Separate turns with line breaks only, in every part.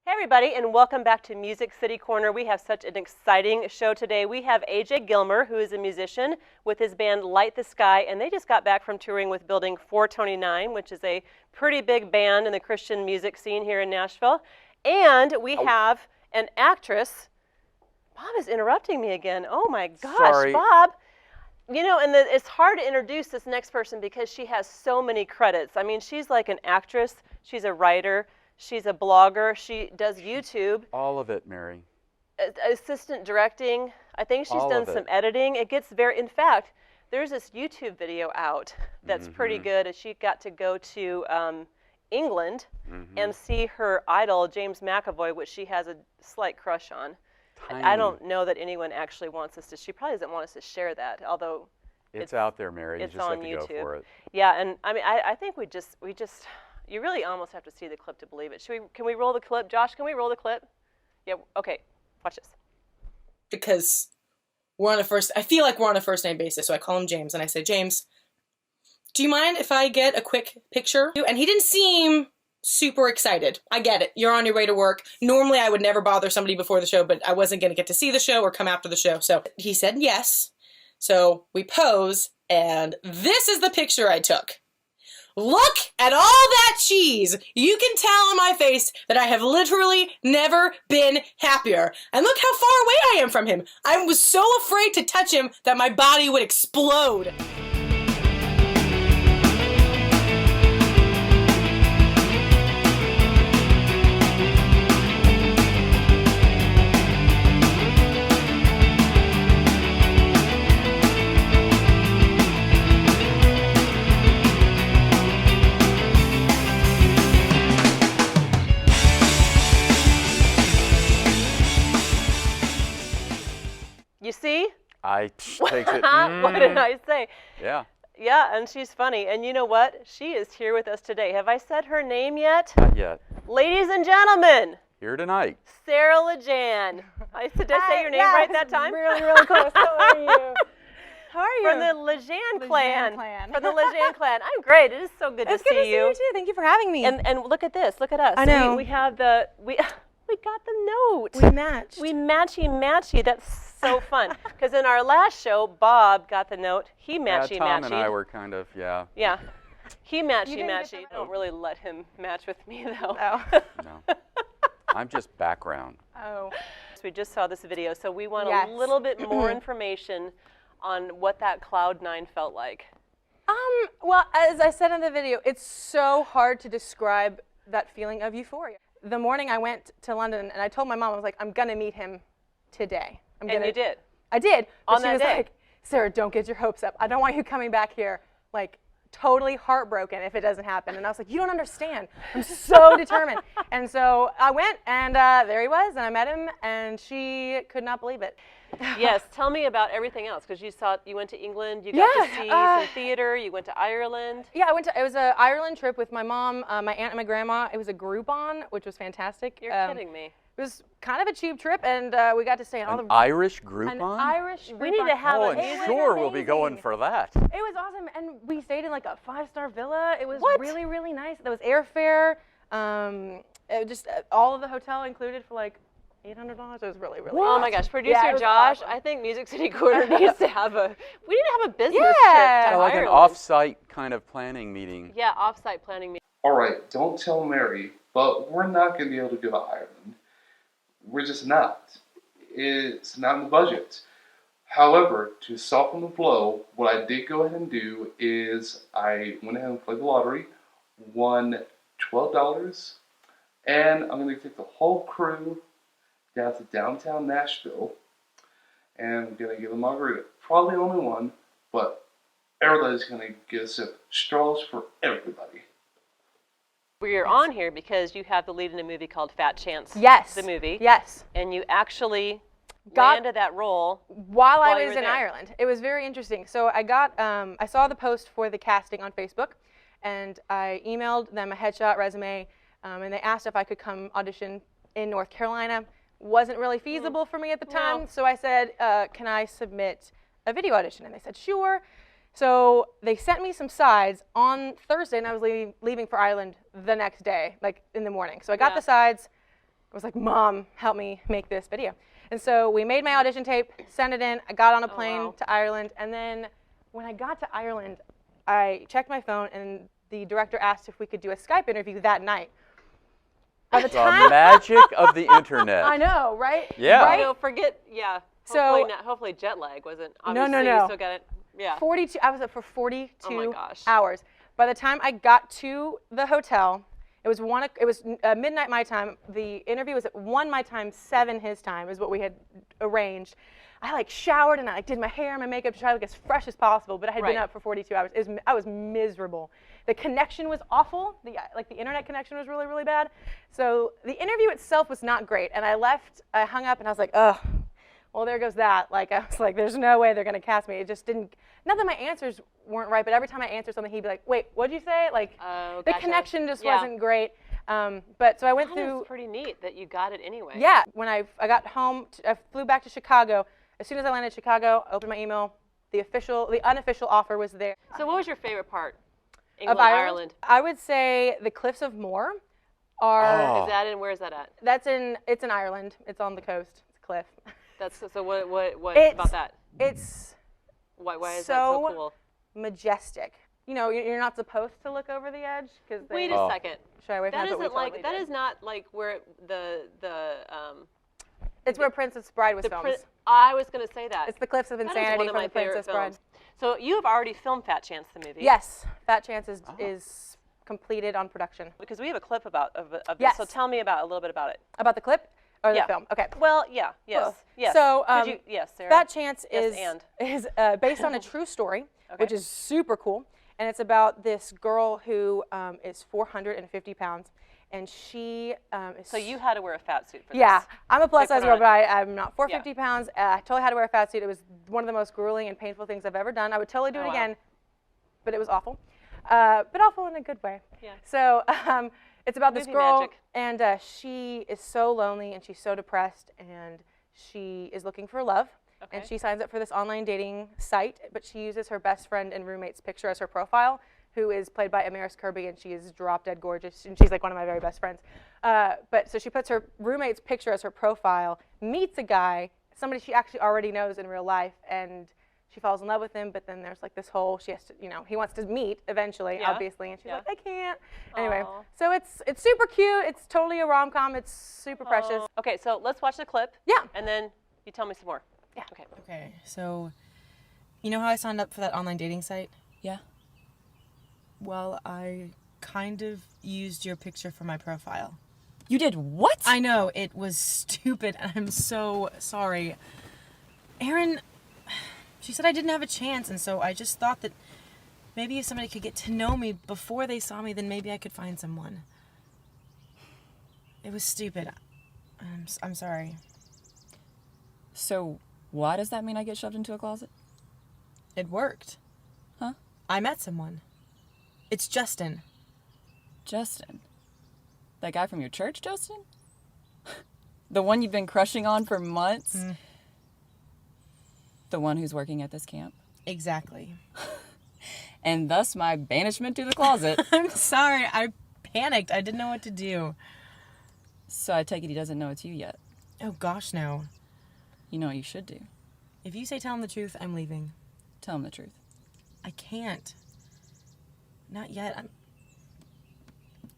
Hey everybody, and welcome back to Music City Corner. We have such an exciting show today. We have AJ Gilmer, who is a musician with his band Light the Sky, and they just got back from touring with Building 429, which is a pretty big band in the Christian music scene here in Nashville. And we have an actress. Bob is interrupting me again. Oh my gosh,
Sorry.
Bob. You know, and it's hard to introduce this next person because she has so many credits. I mean, she's like an actress, she's a writer, she's a blogger, she does YouTube.
All of it, Mary.
Assistant directing. I think she's done some editing. It gets in fact, there's this YouTube video out that's pretty good. She got to go to England and see her idol, James McAvoy, which she has a slight crush on.
Tiny.
I don't know that anyone actually wants us to, she probably doesn't want us to share that, although
it's out there, Mary.
It's
you just
on
have to
YouTube.
go for it.
Yeah, and I mean, I think we just, you really almost have to see the clip to believe it. Can we roll the clip? Josh, can we roll the clip? Yeah, okay, watch this.
Because I feel like we're on a first name basis, so I call him James, and I say, James, do you mind if I get a quick picture? And he didn't seem super excited. I get it. You're on your way to work. Normally I would never bother somebody before the show, but I wasn't going to get to see the show or come after the show. So he said yes. So we pose, and this is the picture I took. Look at all that cheese. You can tell on my face that I have literally never been happier. And look how far away I am from him. I was so afraid to touch him that my body would explode.
You see?
Takes it.
What did I say?
Yeah.
Yeah, and she's funny. And you know what? She is here with us today. Have I said her name yet?
Not yet.
Ladies and gentlemen,
Here tonight.
Sarah LeJeune. Did I say your name right that time?
Really, really close. How are you? How are you?
From the LeJeune clan.
clan.
From the LeJeune clan. I'm great. It is so good to
It's good to
see you.
too. Thank you for having me.
And look at this. Look at us.
I know.
We have we got the note.
we matched.
We matchy. That's so fun. Because in our last show, Bob got the note. He matchy.
Tom and I were kind of, yeah.
Yeah. He matchy.
didn't get the
I don't really let him match with me though.
Oh.
No. I'm just background.
Oh.
So we just saw this video, so we want
Yes.
a little bit more information on what that Cloud 9 felt like.
Well, as I said in the video, it's so hard to describe that feeling of euphoria. The morning I went to London and I told my mom, I was like, I'm gonna meet him today.
And you did.
I did. But
On
she
that
was
day.
like, Sarah, don't get your hopes up. I don't want you coming back here like totally heartbroken if it doesn't happen. And I was like, you don't understand. I'm so determined. And so I went, and there he was, and I met him, and she could not believe it.
Yes, tell me about everything else, because you went to England, you got to see some theater, you went to Ireland.
Yeah, it was an Ireland trip with my mom, my aunt, and my grandma. It was a Groupon, which was fantastic.
You're kidding me.
It was kind of a cheap trip, and we got to stay in all
An
the
Irish
an
Groupon?
Irish.
We need to have
Oh,
a-
and
It was
sure we'll be going
amazing.
for that.
It was awesome, and we stayed in like a 5-star villa. It was
What?
really, really nice. There was airfare, just all of the hotel included for like $800. It was really, really.
Oh my gosh, producer
Yeah, it was
Josh,
awesome.
I think Music City Corner needs to have a business
Yeah.
trip to
Like an
Ireland.
off-site kind of planning meeting.
Yeah, off-site planning meeting.
All right, don't tell Mary, but we're not going to be able to go to Ireland. We're just not. It's not in the budget. However, to soften the blow, what I did go ahead and do is I went ahead and played the lottery, won $12, and I'm going to take the whole crew down to downtown Nashville, and I'm going to give them a margarita. Probably only one, but everybody's going to get a sip. Straws for everybody.
We're on here because you have the lead in a movie called Fat Chance.
Yes.
The movie.
Yes.
And you actually
Got-
landed that role.
While I
While you
was
were
in
there.
Ireland. It was very interesting. So I saw the post for the casting on Facebook, and I emailed them a headshot resume, and they asked if I could come audition in North Carolina. Wasn't really feasible for me at the time,
No.
so I said, can I submit a video audition? And they said, sure. So they sent me some sides on Thursday, and I was leaving for Ireland the next day, like in the morning. So I got
Yeah.
the sides, was like, Mom, help me make this video. And so we made my audition tape, sent it in. I got on a plane
wow.
to Ireland. And then when I got to Ireland, I checked my phone, and the director asked if we could do a Skype interview that night. By the
The
time
magic of the internet.
I know, right?
Yeah.
Right?
No, forget, yeah.
So-
Hopefully jet lag wasn't,
No,
obviously
no.
you still got it, yeah.
42. I was up for 42
Oh my gosh.
hours. By the time I got to the hotel, it was midnight my time. The interview was at 1 my time, 7 his time is what we had arranged. I like showered and I like did my hair and my makeup to try to look as fresh as possible, but I had been
Right.
up for 42 hours. I was miserable. The connection was awful. The internet connection was really, really bad. So the interview itself was not great. And I hung up and I was like, ugh, well, there goes that. Like, I was like, there's no way they're gonna cast me. It just didn't, not that my answers weren't right, but every time I answered something, he'd be like, wait, what'd you say? Like,
Oh,
the
gotcha.
connection just
Yeah.
wasn't great. But so I went
That
through,
is pretty neat that you got it anyway.
yeah, when I got home, I flew back to Chicago. As soon as I landed in Chicago, opened my email, the unofficial offer was there.
So what was your favorite part?
Of
England,
Ireland? I would say the Cliffs of Moher are,
Oh.
Is that in, where is that at?
it's in Ireland. It's on the coast. It's a cliff.
That's, so what
It's-
about that?
It's
Why is that so
so
cool?
majestic. You know, you're not supposed to look over the edge because they
Wait
Oh.
a second.
shy away from
That
it, but we
isn't like,
totally
that
did.
is not like where
It's where Princess Bride was
the
filmed.
I was going to say that.
It's the Cliffs of
That is
Insanity
one of
from
my
the
favorite
Princess Bride.
films. So you have already filmed Fat Chance the movie.
Yes, Fat Chance is completed on production.
Because we have a clip of this.
Yes.
So tell me a little bit about it.
About the clip or
Yeah.
the film? Okay.
Well, yeah, yes,
Cool.
yes.
So,
Yes, Sarah.
Fat Chance
Yes,
is based on a true story,
Okay.
which is super cool. And it's about this girl who is 450 pounds, and she is.
So you had to wear a fat suit for
Yeah,
this.
I'm a plus
They put
size girl,
on-
but I'm not 450 pounds. I totally had to wear a fat suit. It was one of the most grueling and painful things I've ever done. I would totally do
Oh,
it
wow.
again, but it was awful. But awful in a good way.
Yeah.
So it's about this
Movie
girl,
magic.
and she is so lonely and she's so depressed, and she is looking for love. And
Okay.
she signs up for this online dating site, but she uses her best friend and roommate's picture as her profile, who is played by Amaris Kirby, and she is drop dead gorgeous, and she's like one of my very best friends. But so she puts her roommate's picture as her profile, meets a guy, somebody she actually already knows in real life, and she falls in love with him. But then there's like this whole, she has to, he wants to meet eventually,
Yeah.
obviously, and she's
Yeah.
like, I can't. Anyway,
Aw.
so it's super cute. It's totally a rom-com. It's super precious.
Okay, so let's watch the clip.
Yeah.
And then you tell me some more.
Yeah.
Okay.
Okay, so you know how I signed up for that online dating site?
Yeah.
Well, I kind of used your picture for my profile.
You did what?
I know, it was stupid, and I'm so sorry. Erin, she said I didn't have a chance, and so I just thought that maybe if somebody could get to know me before they saw me, then maybe I could find someone. It was stupid. I'm sorry.
So, why does that mean I get shoved into a closet?
It worked.
Huh?
I met someone. It's Justin.
Justin. That guy from your church, Justin? The one you've been crushing on for months? The one who's working at this camp?
Exactly.
And thus my banishment to the closet.
I'm sorry. I panicked. I didn't know what to do.
So I take it he doesn't know it's you yet.
Oh, gosh, no.
You know what you should do.
If you say tell him the truth, I'm leaving.
Tell him the truth.
I can't. Not yet.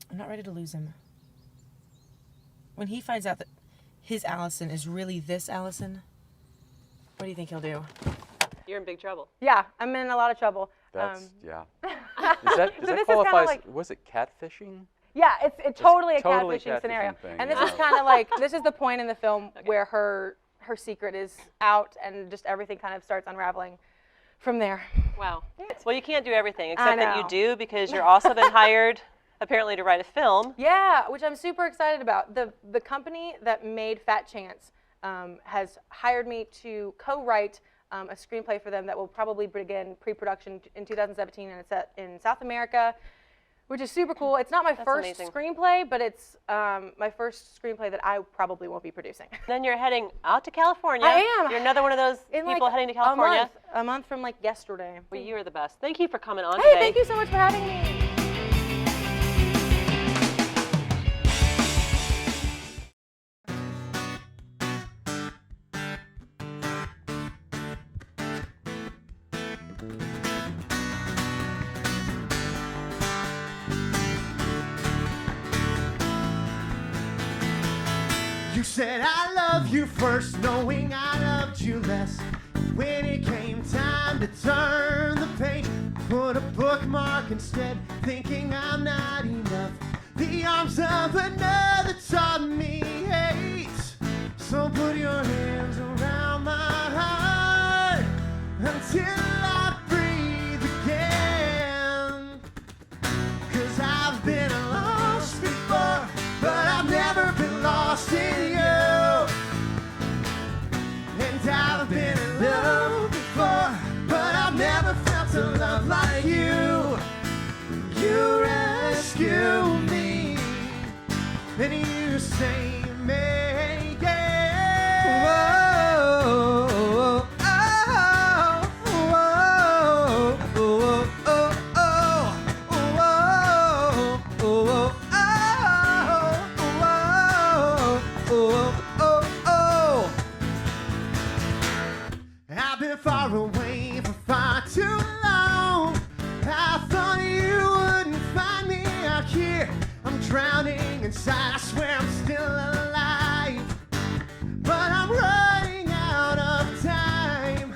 I'm not ready to lose him. When he finds out that his Allison is really this Allison, what do you think he'll do?
You're in big trouble.
Yeah, I'm in a lot of trouble.
That's, yeah. Does
So
that
this is kinda
qualify as,
like-
was it catfishing?
Yeah, it's totally a
totally
catfishing scenario.
catfishing thing,
And this
yeah.
is kind of like, this is the point in the film where her secret is out and just everything kind of starts unraveling from there.
Wow. Well, you can't do everything, except that you
know.
do, because you're also been hired, apparently, to write a film.
Yeah, which I'm super excited about. The company that made Fat Chance has hired me to co-write a screenplay for them that will probably begin pre-production in 2017, and it's set in South America, which is super cool. It's not my first
amazing.
screenplay, but it's my first screenplay that I probably won't be producing.
Then you're heading out to California.
I am.
You're another one of those
In
people
like
heading to California.
A month from like yesterday.
Well, you are the best. Thank you for coming on
Hey,
today.
thank you so much for having me.
You said I love you first, knowing I loved you less. When it came time to turn the page, put a bookmark instead, thinking I'm not enough. The arms of another taught me hate. So put your hands around my heart until I breathe again. 'Cause I've been lost before, but I've never been lost in you. And I've been in love before, but I've never felt a love like you. You rescue me, and you save me, yeah. Whoa, oh, oh, oh, oh, oh, oh, oh, oh. I've been far away for far too long. I thought you wouldn't find me out here. I'm drowning inside, I swear I'm still alive. But I'm running out of time.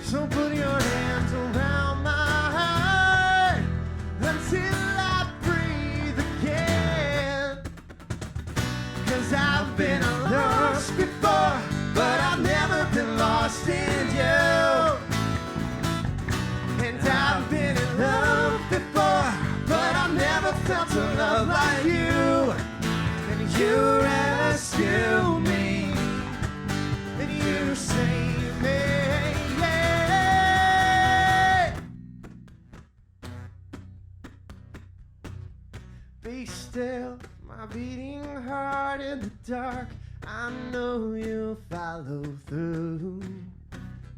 So put your hands around my heart until I breathe again. 'Cause I've been lost before, but I've never been lost in you. And I've been in love before, but I've never felt a love like you. And you rescue me, and you save me, yeah. Be still, my beating heart in the dark. I know you'll follow through.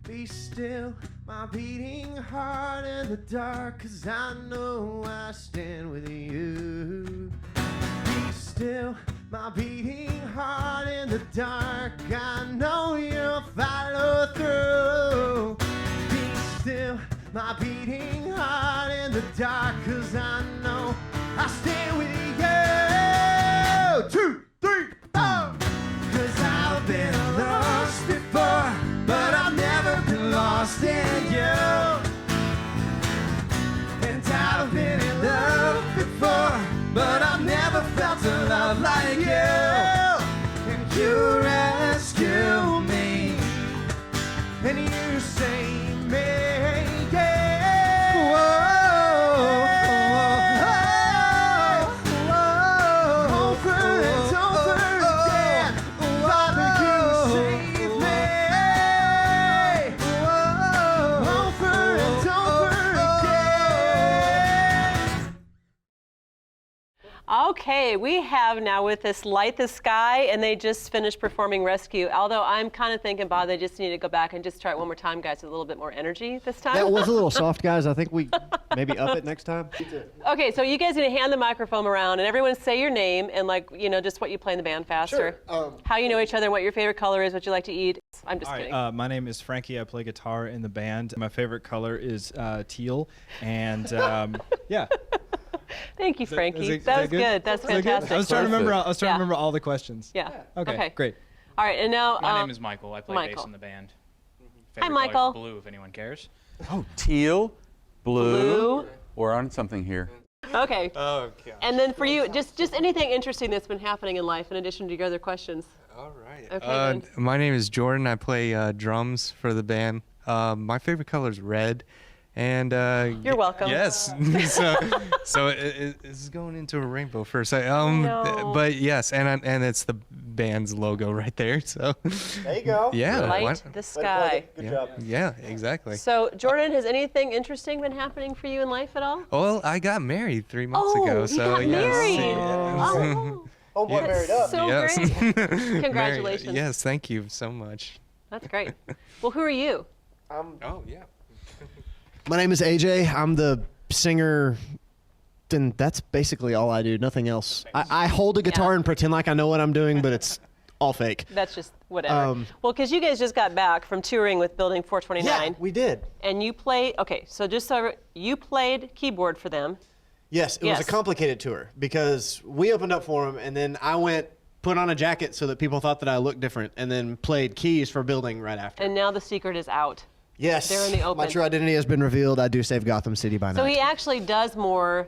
Be still, my beating heart in the dark, 'cause I know I stand with you. Be still, my beating heart in the dark, I know you'll follow through. Be still, my beating heart in the dark, 'cause I know I stand with you. 2, 3, 4. 'Cause I've been lost before, but I've never been lost in you. And I've been in love before, but I've never felt a love like you. And you rescue me, and you save me, yeah. Whoa, over and over again. Father, you save me. Over and over again.
Okay, we have now with us Light the Sky, and they just finished performing Rescue. Although I'm kind of thinking, Bob, they just need to go back and just try it one more time, guys, with a little bit more energy this time.
That was a little soft, guys. I think we maybe up it next time.
Okay, so you guys need to hand the microphone around, and everyone say your name and, like, you know, just what you play in the band faster.
Sure.
How you know each other, what your favorite color is, what you like to eat. I'm just kidding.
My name is Frankie. I play guitar in the band. My favorite color is teal, and yeah.
Thank you, Frankie.
That
was good. That's fantastic.
I was trying to remember. I was trying
Yeah.
to remember all the questions.
Yeah.
Okay. Great.
All right, and now
My name is Michael. I play
Michael.
bass in the band.
Hi,
Favorite
Michael.
color is blue, if anyone cares.
Oh, teal, blue.
Blue.
We're on something here.
Okay.
Oh, God.
And then for you, just anything interesting that's been happening in life in addition to your other questions.
All right.
Okay, good.
My name is Jordan. I play drums for the band. My favorite color is red. And
You're welcome.
Yes. so it is going into a rainbow first.
No.
But yes, and it's the band's logo right there. So
There you go.
yeah.
Light the Sky.
Good
yeah.
job.
Yeah, exactly.
So, Jordan, has anything interesting been happening for you in life at all?
Well, I got married 3 months
Oh,
ago.
you
So
got
yes.
married.
Yes.
Oh,
Homeboy married up.
so
Yes.
great.
Married.
Congratulations.
Yes, thank you so much.
That's great. Well, who are you?
Oh yeah.
My name is AJ. I'm the singer. And that's basically all I do. Nothing else. I hold a guitar
Yeah.
and pretend like I know what I'm doing, but it's all fake.
That's just whatever. Well, because you guys just got back from touring with Building 429.
Yeah, we did.
And you played, okay, so just so you played keyboard for them.
Yes, it was a complicated tour because we opened up for them, and then I went, put on a jacket so that people thought that I looked different, and then played keys for Building right after.
And now the secret is out.
Yes,
they're in the open.
My true identity has been revealed. I do save Gotham City by night.
So he actually does more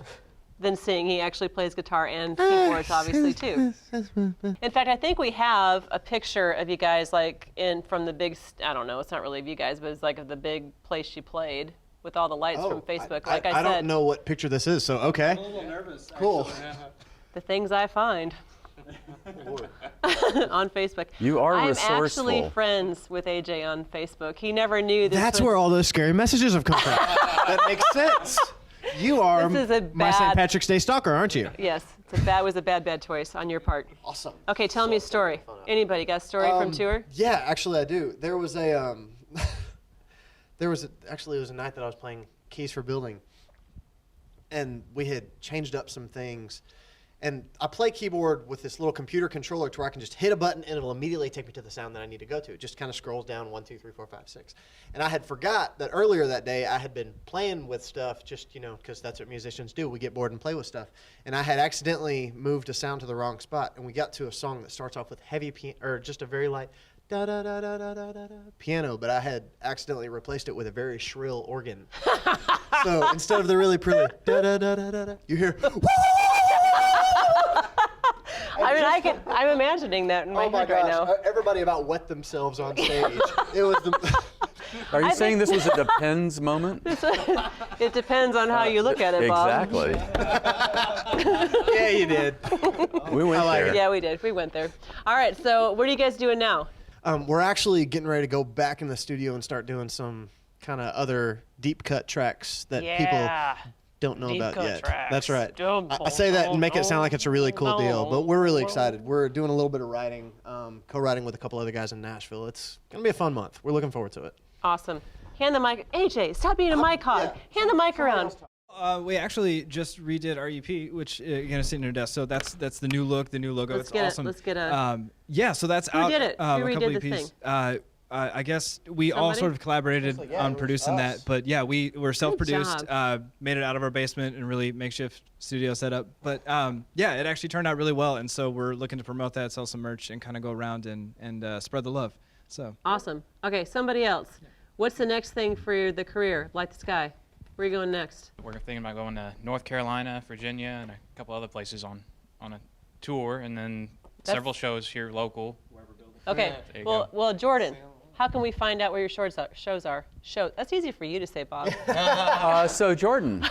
than sing. He actually plays guitar and keyboards, obviously, too. In fact, I think we have a picture of you guys, like, from the big, I don't know, it's not really of you guys, but it's like of the big place you played with all the lights from Facebook. Like I said.
I don't know what picture this is, so okay.
I'm a little nervous.
Cool.
The things I find. On Facebook.
You are resourceful.
I'm actually friends with AJ on Facebook. He never knew this.
That's where all those scary messages have come from. That makes sense. You are my St. Patrick's Day stalker, aren't you?
Yes. That was a bad choice on your part.
Awesome.
Okay, tell me a story. Anybody got a story from tour?
Yeah, actually I do. There was a actually it was a night that I was playing keys for Building, and we had changed up some things. And I play keyboard with this little computer controller to where I can just hit a button and it'll immediately take me to the sound that I need to go to. It just kind of scrolls down 1, 2, 3, 4, 5, 6. And I had forgot that earlier that day I had been playing with stuff just, because that's what musicians do. We get bored and play with stuff. And I had accidentally moved a sound to the wrong spot. And we got to a song that starts off with heavy piano, or just a very light da da da da da da da piano, but I had accidentally replaced it with a very shrill organ. So instead of the really pretty da da da da da, you hear woo!
I'm imagining that in my head right now.
Everybody about wet themselves on stage. It was the.
Are you saying this was a depends moment?
It depends on how you look at it, Bob.
Exactly.
Yeah, you did.
We went there.
Yeah, we did. We went there. All right, so what are you guys doing now?
We're actually getting ready to go back in the studio and start doing some kind of other deep cut tracks that people don't know about yet.
Tracks.
That's right. I say that and make it sound like it's a really cool deal, but we're really excited. We're doing a little bit of writing, co-writing with a couple other guys in Nashville. It's going to be a fun month. We're looking forward to it.
Awesome. Hand the mic. AJ, stop being a mic hog. Hand the mic around.
We actually just redid our EP, which you're gonna see in your desk. So that's the new look, the new logo. It's awesome.
Let's get a.
Yeah, so that's
Who
out.
did it? Who
a couple
redid the
EPs.
thing?
I guess we all sort of collaborated on producing that, but yeah, we were self-produced, made it out of our basement and really makeshift studio setup. But yeah, it actually turned out really well, and so we're looking to promote that, sell some merch, and kind of go around and spread the love. So
awesome. Okay, somebody else. What's the next thing for the career? Light the Sky. Where are you going next?
We're thinking about going to North Carolina, Virginia, and a couple other places on a tour, and then several shows here local.
Okay. Well, Jordan, how can we find out where your shows are? That's easy for you to say, Bob.
So Jordan,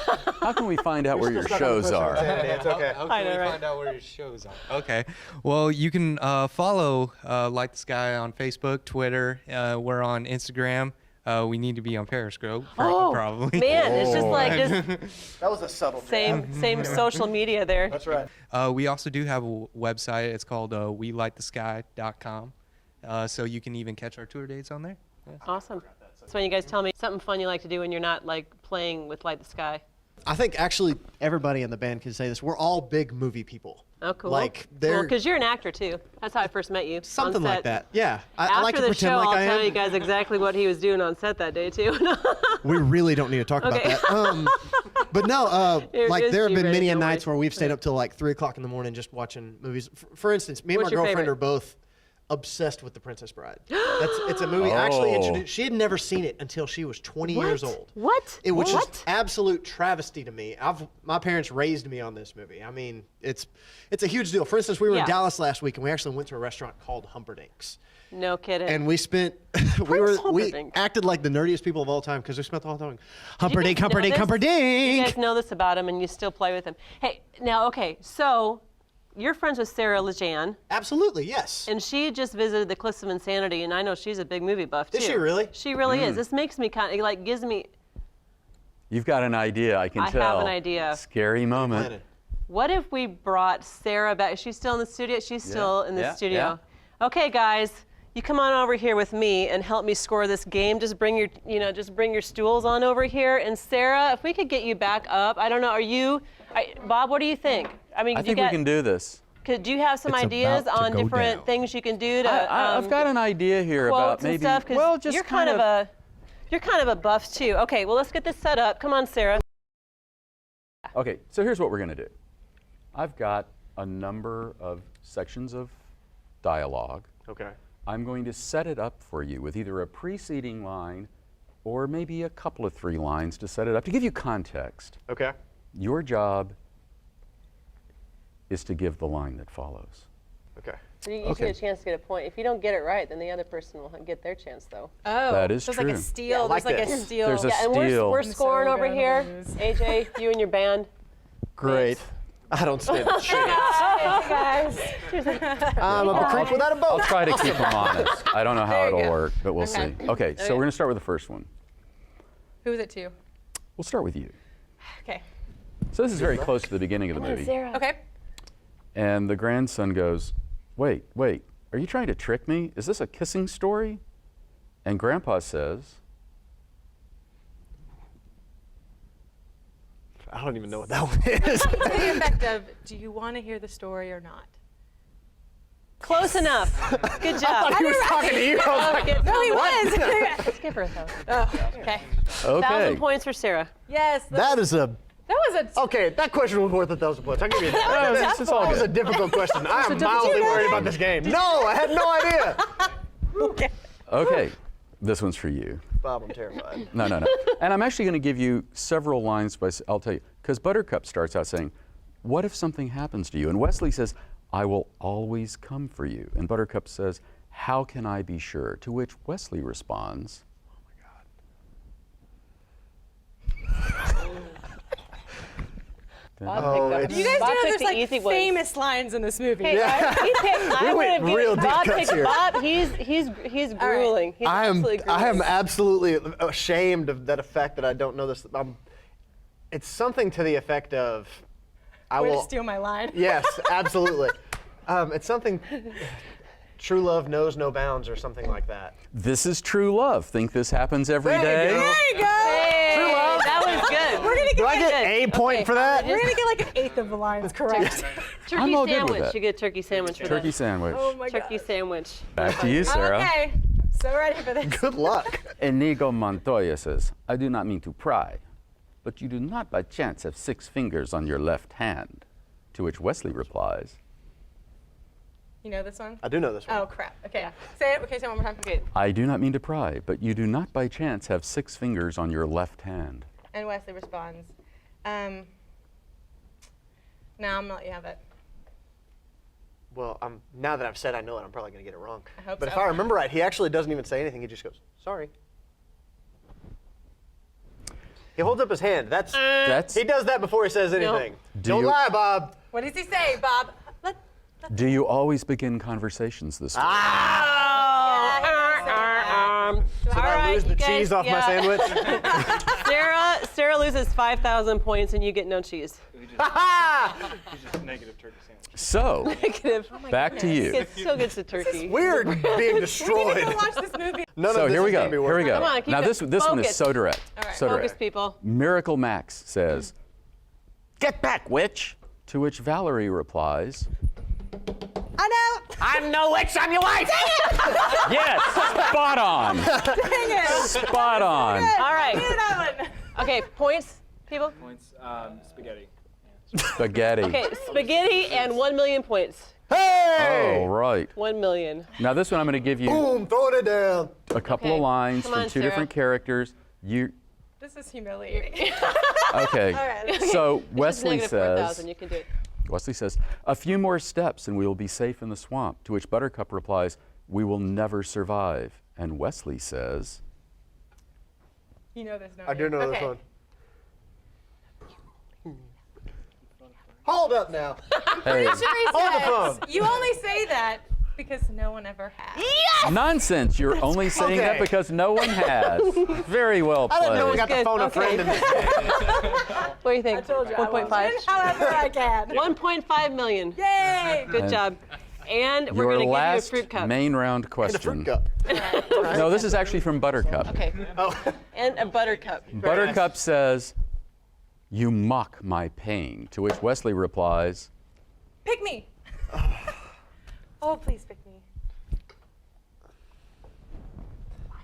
how can we find out where your shows are?
It's okay. How can we find out where your shows are? Okay. Well, you can follow Light the Sky on Facebook, Twitter. We're on Instagram. We need to be on Periscope, probably.
Man, it's just like
that was a subtle.
Same social media there.
That's right.
We also do have a website. It's called welightthesky.com. So you can even catch our tour dates on there. Yeah.
Awesome. So when you guys tell me something fun you like to do when you're not like playing with Light the Sky.
I think actually everybody in the band can say this. We're all big movie people.
Oh, cool.
Like
because you're an actor too. That's how I first met you.
Something like that. Yeah.
I like to pretend
show,
like
I am.
I'll tell you guys exactly what he was doing on set that day too.
We really don't need to talk about that. But no, like there have been many nights where we've stayed up till like 3 o'clock in the morning just watching movies. For instance, me and my girlfriend are both obsessed with The Princess Bride. It's a movie I actually introduced. She had never seen it until she was 20 years old.
What?
It was just absolute travesty to me. My parents raised me on this movie. I mean, it's a huge deal. For instance, we were in Dallas last week and we actually went to a restaurant called Humperdinck's.
No kidding.
And we spent we acted like the nerdiest people of all time because we spent the whole time Humperdinck.
You guys know this about him and you still play with him. Hey, now so you're friends with Sarah LeJeune.
Absolutely, yes.
And she just visited the Cliffs of Insanity, and I know she's a big movie buff, too.
Is she really?
She really is. This makes me kind of, gives me...
You've got an idea, I can tell.
I have an idea.
Scary moment.
What if we brought Sarah back? Is she still in the studio? She's still in the studio. Yeah. Okay, guys, you come on over here with me and help me score this game. Just bring your stools on over here. And Sarah, if we could get you back up, I don't know, Bob, what do you think?
I think we can do this.
Do you have some
It's
ideas
about to
on
go
different
down.
things you can do to?
I've got an idea here about
quotes and
maybe.
stuff, 'cause
well, just
you're kind of a buff too. Okay, well let's get this set up. Come on, Sarah.
Okay, so here's what we're going to do. I've got a number of sections of dialogue.
Okay.
I'm going to set it up for you with either a preceding line or maybe a couple of 3 lines to set it up to give you context.
Okay.
Your job is to give the line that follows.
Okay.
So you get a chance to get a point. If you don't get it right, then the other person will get their chance, though.
Oh,
That is
so it's like a
true.
steal.
Yeah, like
There's like
this.
a steal.
There's a
Yeah, and
steal.
we're scoring over
gonna
here.
lose.
AJ, you and your band.
Great. I don't stand a chance.
Hey, guys.
I'm a creep without a boat.
I'll try to keep them honest. I don't know how
There you
it'll
go.
work, but we'll see. Okay, so we're going to start with the first one.
Who is it to?
We'll start with you.
Okay.
So this is very close to the beginning of the movie.
Okay.
And the grandson goes, wait, are you trying to trick me? Is this a kissing story? And Grandpa says,
I don't even know what that one is.
To the effect of, do you want to hear the story or not?
Close enough. Good job.
He was talking to you. I was like,
No, he was.
Let's give her a 1,000.
Oh, okay.
okay.
1,000 points for Sarah.
Yes.
that is a.
That was a.
Okay, that question was worth 1,000 points. I'll give you that.
It's all
That was a
good.
difficult question. I am mildly worried about this game. No, I had no idea.
Okay, this one's for you.
Bob, I'm terrified.
No. And I'm actually going to give you several lines, I'll tell you. Because Buttercup starts out saying, what if something happens to you? And Wesley says, I will always come for you. And Buttercup says, how can I be sure? To which Wesley responds,
it's-
You guys
Bob
do know
picked
there's
the
like
easy ones.
famous lines in this movie.
Hey,
right?
he picked, I
We
would
went
have
real
given
deep
Bob
cuts
picked
here.
Bob. He's grueling. He's
I am
absolutely grueling.
absolutely ashamed of that fact that I don't know this. It's something to the effect of, I
Way to
will.
steal my line.
Yes, absolutely. It's something. True love knows no bounds, or something like that.
this is true love. Think this happens every
There you
day?
go.
There you go.
Hey,
True love.
that was good.
We're gonna
Do I
get
get a point for that?
We're gonna get like an eighth of the lines correct.
Turkey
I'm all good with
sandwich.
that.
You get a turkey sandwich for
Turkey
that.
sandwich.
Oh my
Turkey
god.
sandwich.
Back to you, Sarah.
Okay. I'm so ready for this.
Good luck.
Inigo Montoya says, I do not mean to pry, but you do not by chance have 6 fingers on your left hand. To which Wesley replies,
You know this one?
I do know this one.
Oh crap. Okay. Say it. Okay, say it one more time.
Okay.
I do not mean to pry, but you do not by chance have 6 fingers on your left hand.
And Wesley responds, no, I'm gonna let you have it.
Well, now that I've said I know it, I'm probably going to get it wrong.
I hope
But
so.
if I remember right, he actually doesn't even say anything. He just goes, sorry. He holds up his hand.
That's.
He does that before he says anything.
Do
Don't
you-
lie, Bob.
What does he say, Bob?
Do you always begin conversations this way?
Did I lose the cheese off my sandwich?
Sarah loses 5,000 points and you get no cheese.
Negative turkey sandwich.
So,
Negative.
back to you.
Still gets the turkey.
We're being
We need
destroyed.
to go watch this movie.
None
So
of this
here we
is
go.
gonna be
Here we
working.
go.
Come on, keep
Now
it
this one is
focused.
so direct.
All right,
So
Focus,
direct.
people.
Miracle Max says, "Get back, witch!" To which Valerie replies,
I know.
"I'm no witch, I'm your wife." Yes, spot on.
Dang it.
Spot on.
All right.
Get that one.
Okay, points, people.
Points, spaghetti.
Spaghetti.
Okay, spaghetti and 1 million points.
Hey!
Oh, right.
1 million.
Now this one I'm going to give you
Boom, throwing it down.
a couple
Okay.
of lines
Come
from
on,
2
Sarah.
different characters. You
This is humiliating.
okay?
right.
So
It's
Wesley
just
says.
-4,000. You can do it.
Wesley says, "A few more steps and we will be safe in the swamp." To which Buttercup replies, "We will never survive." And Wesley says,
You know this, don't
I do know this
Okay.
one. Hold up now.
"Hey,
Sure he
Hold the
says,
phone.
You only say that because no one ever has.
nonsense! You're only saying that
Okay.
because no one has." Very well
I didn't know we
played.
got to
Good,
phone a
okay.
friend in this game.
What do you think?
I told you.
1.5.
However I can.
1.5 million.
Yay!
Good job. And we're
Your
going to give you a
last
fruit cup.
main round
And a
question.
fruit cup.
No, this is actually from Buttercup.
Okay.
Oh,
And a buttercup.
Buttercup says, "You mock my pain." To which Wesley replies,
Pick me. Oh, please pick me.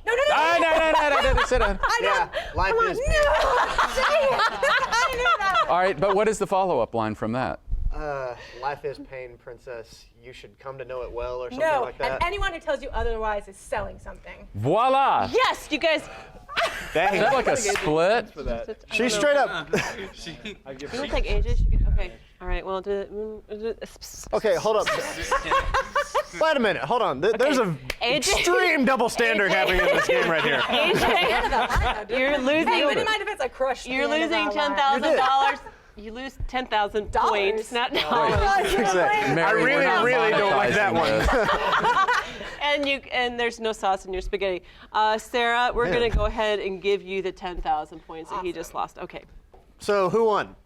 No.
No, sit down.
Yeah, life is pain.
I knew that.
All right, but what is the follow-up line from that?
Life is pain, princess. You should come to know it well, or something
No,
like that.
and anyone who tells you otherwise is selling something.
Voila!
Yes, you guys.
Dang.
Is that like a split?
She's straight up.
You don't think AJ should get. Okay. All right. Well,
Okay, hold up. Wait a minute. Hold on. There's a extreme double standard happening in this game right here.
AJ, you're losing.
Hey, but in my defense, I crushed.
You're losing $10,000. You lose 10,000 points, not dollars.
I really don't like that one.
And there's no sauce in your spaghetti. Sarah, we're going to go ahead and give you the 10,000 points that he just lost. Okay.
So who won?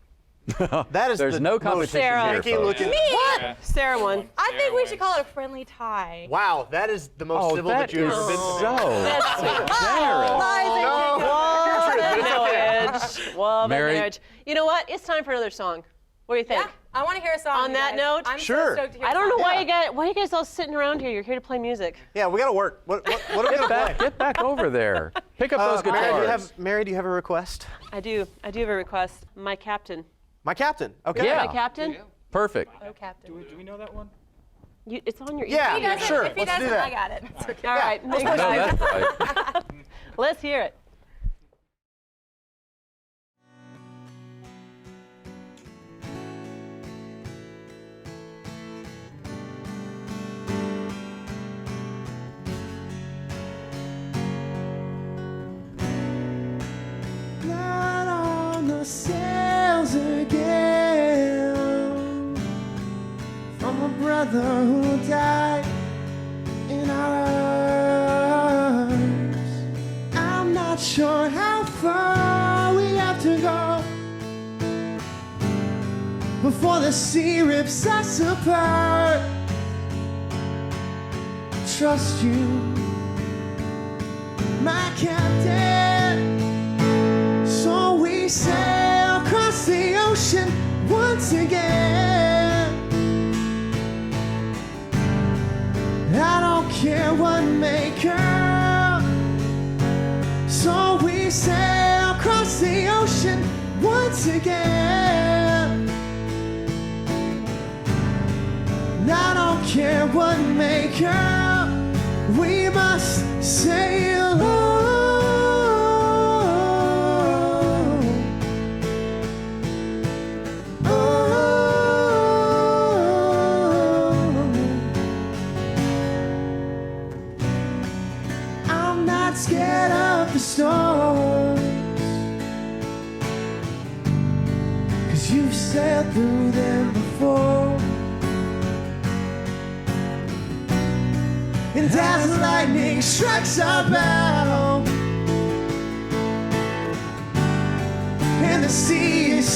That is
There's no competition
Sarah.
here, folks.
What? Sarah won.
I think we should call it a friendly tie.
Wow, that is the most civil that you've ever been to.
That's marriage. You know what? It's time for another song. What do you think?
Yeah, I want to hear a song.
On that note,
I'm
sure.
so stoked to hear
I don't know
a song.
why you guys all sitting around here. You're here to play music.
Yeah, we got to work. What are we going to play?
Get back over there. Pick up those guitars.
Mary, do you have a request?
I do have a request. My captain.
My captain. Okay.
Yeah.
My captain?
Perfect.
Oh, Captain.
Do we know that one?
It's on your
Yeah,
email.
sure.
If he
Let's do
doesn't,
that.
I got it. It's okay.
All right.
No, that's right.
Let's hear it.
Blood on the sails again from a brother who died in our arms. I'm not sure how far we have to go before the sea rips us apart. Trust you, my captain. So we sail across the ocean once again. I don't care what may come. So we sail across the ocean once again. I don't care what may come. We must sail on. I'm not scared of the storms, 'cause you've sailed through them before. And as lightning strikes our bow, and the sea is